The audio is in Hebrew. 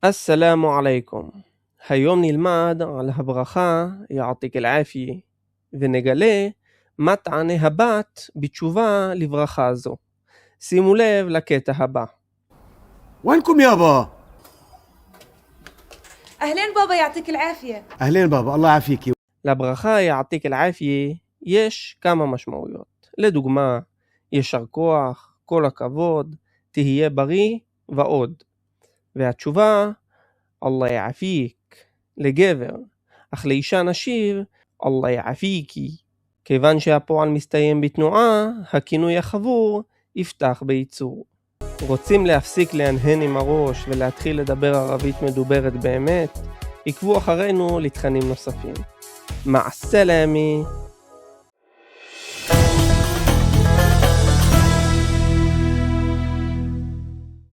السلام عليكم. היום נלמד על הברכה יעתיק אל-עאפיה ונגלה מה תענה הבת בתשובה לברכה זו. שימו לב לקטע הבא. وينكم يابا؟ أهلين بابا يعطيك العافية. أهلين بابا الله يعافيك. לברכה יעתיק אל-עאפיה יש כמה משמעויות. לדוגמה, יישר כוח, כל הכבוד, תהיה בריא ועוד. והתשובה, אללה יעפיק, לגבר, אך לאישה נשיב, אללה יעפיקי. כיוון שהפועל מסתיים בתנועה, הכינוי החבור יפתח בייצור. רוצים להפסיק להנהן עם הראש ולהתחיל לדבר ערבית מדוברת באמת? עקבו אחרינו לתכנים נוספים. מע הסלאמה.